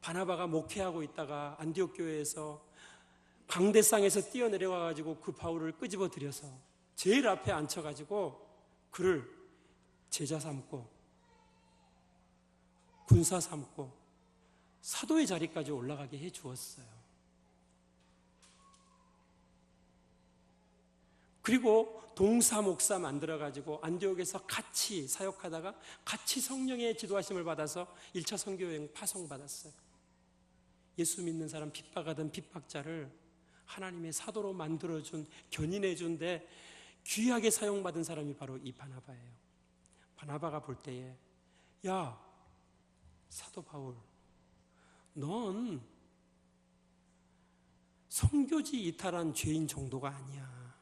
바나바가 목회하고 있다가 안디옥 교회에서 강대상에서 뛰어내려와가지고 그 바울을 끄집어 들여서 제일 앞에 앉혀가지고 그를 제자 삼고 군사 삼고 사도의 자리까지 올라가게 해 주었어요. 그리고 동사 목사 만들어가지고 안디옥에서 같이 사역하다가 같이 성령의 지도하심을 받아서 1차 선교여행 파송받았어요. 예수 믿는 사람 핍박하던 핍박자를 하나님의 사도로 만들어준, 견인해준 데 귀하게 사용받은 사람이 바로 이 바나바예요. 바나바가 볼 때에, 야, 사도 바울, 넌 선교지 이탈한 죄인 정도가 아니야.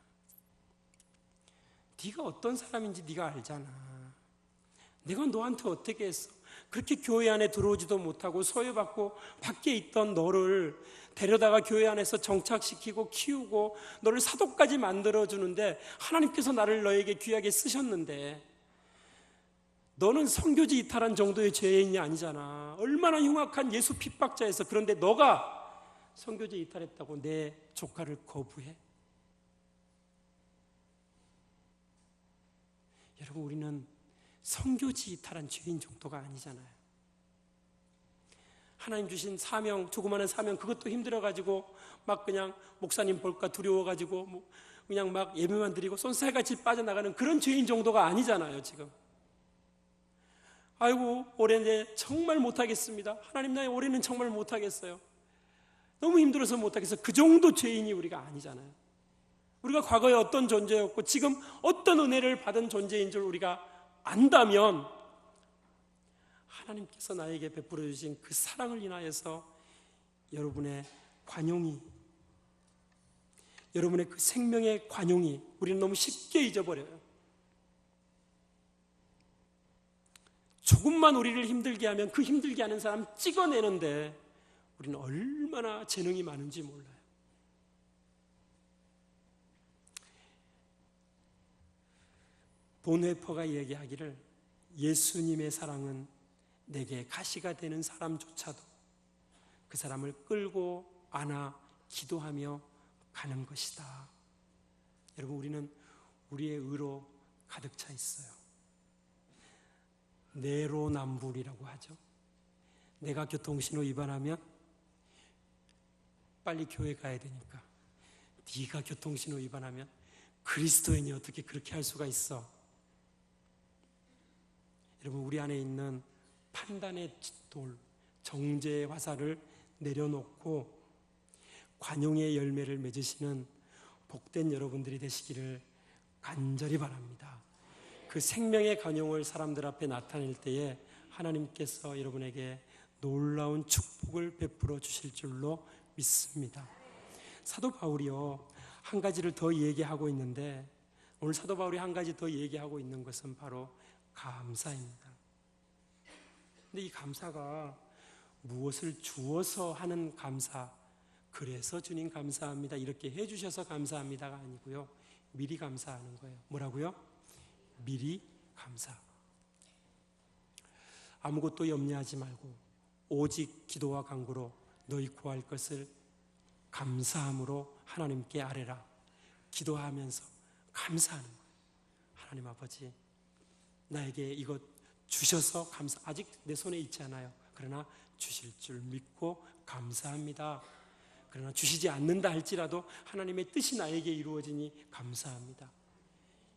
네가 어떤 사람인지 네가 알잖아. 내가 너한테 어떻게 했어? 그렇게 교회 안에 들어오지도 못하고 소외받고 밖에 있던 너를 데려다가 교회 안에서 정착시키고 키우고 너를 사도까지 만들어주는데, 하나님께서 나를 너에게 귀하게 쓰셨는데 너는 선교지 이탈한 정도의 죄인이 아니잖아. 얼마나 흉악한 예수 핍박자에서, 그런데 너가 선교지 이탈했다고 내 조카를 거부해? 여러분, 우리는 선교지 이탈한 죄인 정도가 아니잖아요. 하나님 주신 사명, 조그마한 사명, 그것도 힘들어가지고 막 그냥 목사님 볼까 두려워가지고 뭐 그냥 막 예배만 드리고 쏜살같이 빠져나가는 그런 죄인 정도가 아니잖아요, 지금. 아이고, 올해 정말 못하겠습니다. 하나님, 나의 올해는 정말 못하겠어요. 너무 힘들어서 못하겠어요. 그 정도 죄인이 우리가 아니잖아요. 우리가 과거에 어떤 존재였고 지금 어떤 은혜를 받은 존재인 줄 우리가 안다면 하나님께서 나에게 베풀어 주신 그 사랑을 인하여서 여러분의 관용이, 여러분의 그 생명의 관용이 우리는 너무 쉽게 잊어버려요. 조금만 우리를 힘들게 하면 그 힘들게 하는 사람 찍어내는데 우리는 얼마나 재능이 많은지 몰라요. 본회퍼가 얘기하기를 예수님의 사랑은 내게 가시가 되는 사람조차도 그 사람을 끌고 안아 기도하며 가는 것이다. 여러분, 우리는 우리의 의로 가득 차 있어요. 내로남불이라고 하죠. 내가 교통신호 위반하면 빨리 교회 가야 되니까, 네가 교통신호 위반하면 그리스도인이 어떻게 그렇게 할 수가 있어? 여러분, 우리 안에 있는 판단의 돌, 정죄의 화살을 내려놓고 관용의 열매를 맺으시는 복된 여러분들이 되시기를 간절히 바랍니다. 그 생명의 관용을 사람들 앞에 나타낼 때에 하나님께서 여러분에게 놀라운 축복을 베풀어 주실 줄로 믿습니다. 사도 바울이요, 한 가지를 더 얘기하고 있는데, 오늘 사도 바울이 한 가지 더 얘기하고 있는 것은 바로 감사입니다. 근데 이 감사가 무엇을 주어서 하는 감사, 그래서 주님 감사합니다, 이렇게 해주셔서 감사합니다가 아니고요, 미리 감사하는 거예요. 뭐라고요? 미리 감사. 아무것도 염려하지 말고 오직 기도와 간구로 너희 구할 것을 감사함으로 하나님께 아뢰라. 기도하면서 감사하는 거예요. 하나님 아버지, 나에게 이것 주셔서 감사, 아직 내 손에 있지 않아요. 그러나 주실 줄 믿고 감사합니다. 그러나 주시지 않는다 할지라도 하나님의 뜻이 나에게 이루어지니 감사합니다.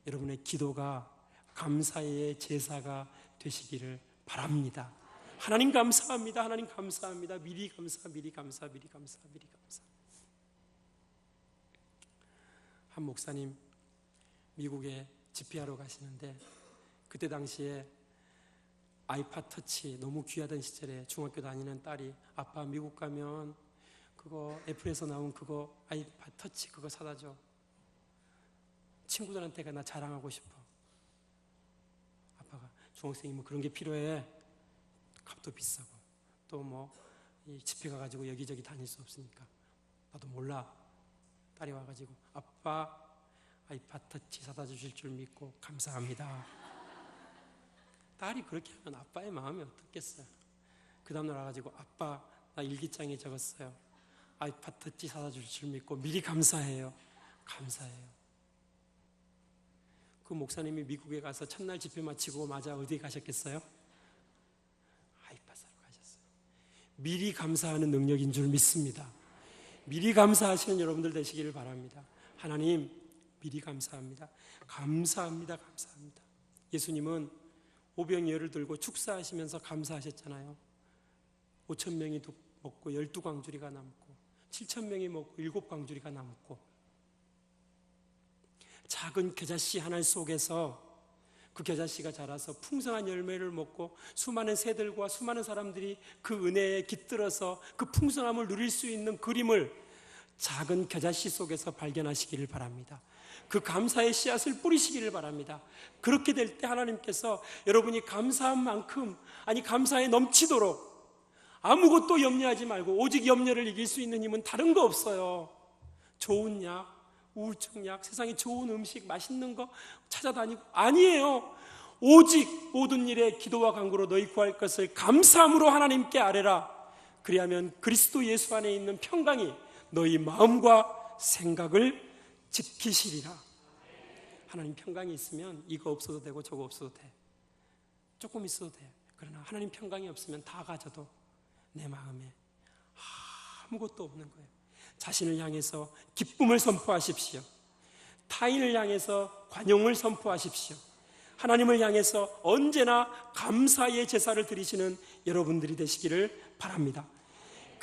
여러분의 기도가 감사의 제사가 되시기를 바랍니다. 하나님 감사합니다. 하나님 감사합니다. 미리 감사, 미리 감사, 미리 감사, 미리 감사. 한 목사님 미국에 집회하러 가시는데, 그때 당시에 아이팟 터치 너무 귀하던 시절에 중학교 다니는 딸이, 아빠 미국 가면 그거 애플에서 나온 그거 아이팟 터치 그거 사다 줘. 친구들한테가 나 자랑하고 싶어. 아빠가, 중학생이 뭐 그런 게 필요해. 값도 비싸고 또 뭐 집회 가가지고 여기저기 다닐 수 없으니까. 나도 몰라. 딸이 와가지고, 아빠 아이팟 터치 사다 주실 줄 믿고 감사합니다. 딸이 그렇게 하면 아빠의 마음이 어떻겠어요? 그 다음날 와가지고, 아빠 나 일기장에 적었어요. 아이팟 터치 사다 줄 줄 믿고 미리 감사해요. 감사해요. 그 목사님이 미국에 가서 첫날 집회 마치고 마자 어디에 가셨겠어요? 아이팟 사러 가셨어요. 미리 감사하는 능력인 줄 믿습니다. 미리 감사하시는 여러분들 되시기를 바랍니다. 하나님, 미리 감사합니다. 감사합니다. 감사합니다. 예수님은 오병이어를 들고 축사하시면서 감사하셨잖아요. 5,000명이 먹고 12광주리가 남고 7,000명이 먹고 7광주리가 남고, 작은 겨자씨 하나 속에서 그 겨자씨가 자라서 풍성한 열매를 먹고 수많은 새들과 수많은 사람들이 그 은혜에 깃들어서 그 풍성함을 누릴 수 있는 그림을 작은 겨자씨 속에서 발견하시기를 바랍니다. 그 감사의 씨앗을 뿌리시기를 바랍니다. 그렇게 될 때 하나님께서 여러분이 감사한 만큼, 아니 감사에 넘치도록 아무것도 염려하지 말고, 오직 염려를 이길 수 있는 힘은 다른 거 없어요. 좋은 약, 우울증 약, 세상에 좋은 음식, 맛있는 거 찾아다니고, 아니에요. 오직 모든 일에 기도와 간구로 너희 구할 것을 감사함으로 하나님께 아뢰라. 그리하면 그리스도 예수 안에 있는 평강이 너희 마음과 생각을 지키시리라. 하나님 평강이 있으면 이거 없어도 되고 저거 없어도 돼. 조금 있어도 돼. 그러나 하나님 평강이 없으면 다 가져도 내 마음에 아무것도 없는 거예요. 자신을 향해서 기쁨을 선포하십시오. 타인을 향해서 관용을 선포하십시오. 하나님을 향해서 언제나 감사의 제사를 드리시는 여러분들이 되시기를 바랍니다.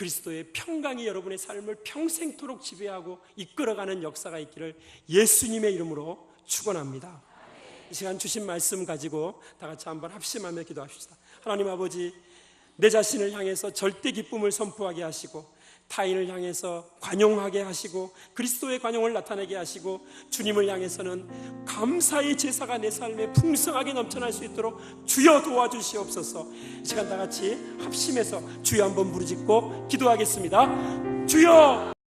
그리스도의 평강이 여러분의 삶을 평생토록 지배하고 이끌어가는 역사가 있기를 예수님의 이름으로 축원합니다. 이 시간 주신 말씀 가지고 다 같이 한번 합심하며 기도합시다. 하나님 아버지, 내 자신을 향해서 절대 기쁨을 선포하게 하시고 타인을 향해서 관용하게 하시고 그리스도의 관용을 나타내게 하시고 주님을 향해서는 감사의 제사가 내 삶에 풍성하게 넘쳐날 수 있도록 주여 도와주시옵소서. 이 시간 다 같이 합심해서 주여 한번 부르짖고 기도하겠습니다. 주여!